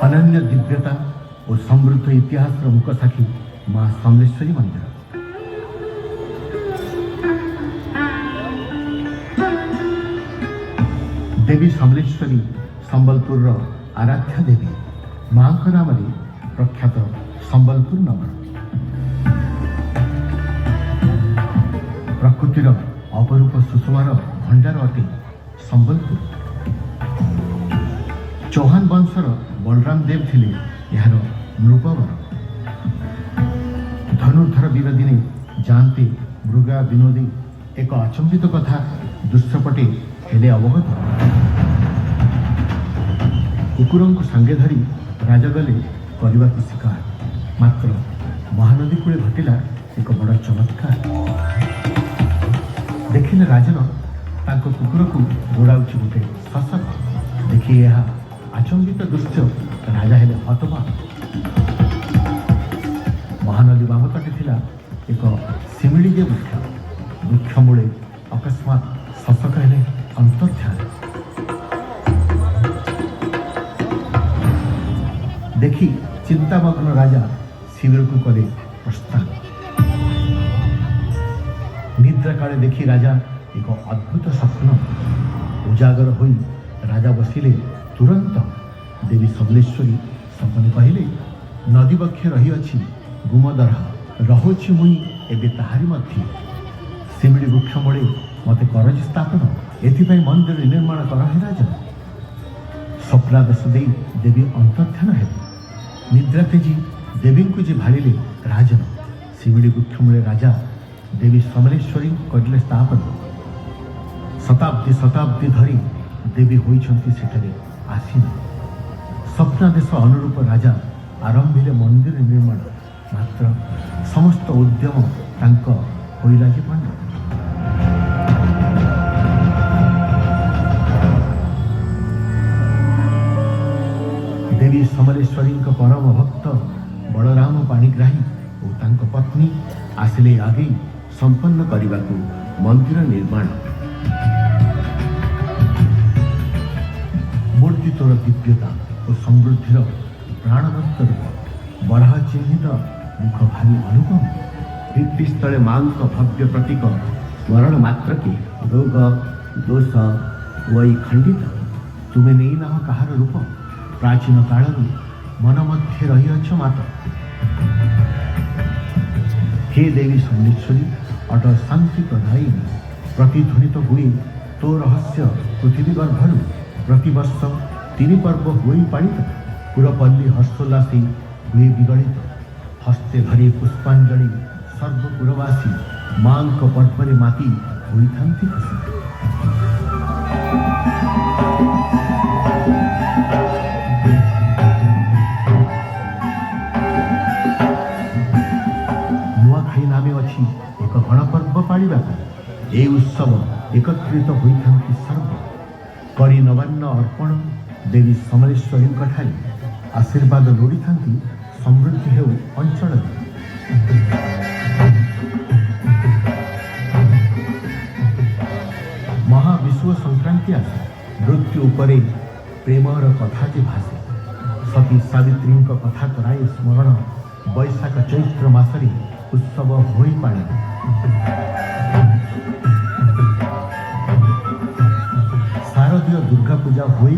अनन्य दिव्यता और समृद्ध इतिहास मुख साक्षी माँ समलेश्वरी मंदिर। देवी समलेश्वरी संबलपुर आराध्या देवी माँ नाम प्रख्यात संबलपुर नगर। प्रकृतिर अपरूप सुषमार भंडार अटे संबलपुर। चौहान वंशर बलराम देव थिले यार नृपवर। धनुर्धर वीर दिने जानते मृगा विनोदी एक अचंबित कथा दृश्यपटे हेले अवगत। कुकुर को सांगे धरी राजा गले करने को शिकार। मात्र महानदी कूले घटिला एक बड़ चमत्कार। देखिले राजन तांको कुकुर को गोड़ाऊँच गोटे शशक। देखिए यह आचंबित दृश्य राजा हेले हतबाक। महानदी बाम तटे थिला एक सिमिड़ीजे वृक्ष। वृक्ष मूले अकस्मात शशक हेले अंतर्ध्यान। देखी चिंतामग्न राजा शिविर को कले प्रस्थान। निद्रा काले देखी राजा एक अद्भुत स्वप्न। उजागर होई राजा बसिले। तुरंत देवी समलेश्वरी सपने कहले नदी बक्षे रही अच्छी गुमदरह रहुछि मुई एबे ताहारी मध्य। सिमिड़ी वृक्ष मूले मते करज स्थापन एथिपाई मंदिर निर्माण कर हे राजन। स्वप्नादेश दे देवी अंतर्ध्यान हे। निद्रा तेजी देवी को जे भाड़िले राजन। सिमिड़ी वृक्ष मूले राजा देवी समलेश्वरी करले स्थापन। शताब्दी शताब्दी धरी देवी होइछंती सेठरे आसीन। स्वप्नादेश अनुरूप राजा आरंभिले मंदिर निर्माण। मात्र समस्त उद्यम तांक होइला जे पंड। देवी समलेश्वरी परम भक्त बलराम पाणिग्राही और तांक पत्नी आसिले आगे संपन्न करने को मंदिर निर्माण। मूर्ति तोर दिव्यता और समृद्धिर प्राणवंत रूप। बराह चिन्हित मुख भारी अनुपम। भित्तिस्थले माँ भव्य प्रतीक स्मरण मात्र के रोग दोष वही खंडित। तुम्हें नहीं ना कहार रूप। प्राचीन काल मन मध्य रही अछ मात। हे देवी समलेश्वरी अटल शांति प्रदायिनी। प्रतिध्वनित हुए तो रहस्य पृथ्वी गर्भर। प्रतिवर्ष 3 पर्व हुई पालित। पुरपल्ली हर्षोल्लासी हुए विगणित। हस्ते धरी पुष्पांजलि सर्वपुरवासी माँ पर्वरे माती हुई थांती खुशी। नुआखाई नामे अच्छी एक गणपर्व पालिबा। ए उत्सव एकत्रित होई थांती सर्व। करी नवान्न अर्पण देवी समलेश्वरी ठारे आशीर्वाद लोड़ी थांती। समृद्धि हेउ अंचल। महाविश्व संक्रांति आसे। मृत्यु उपरे प्रेमर कथा जे भासे। सती सावित्री कथा कराए स्मरण। बैशाख चैत्र मासरे उत्सव होई पाले। शारदीय दुर्गा पूजा होई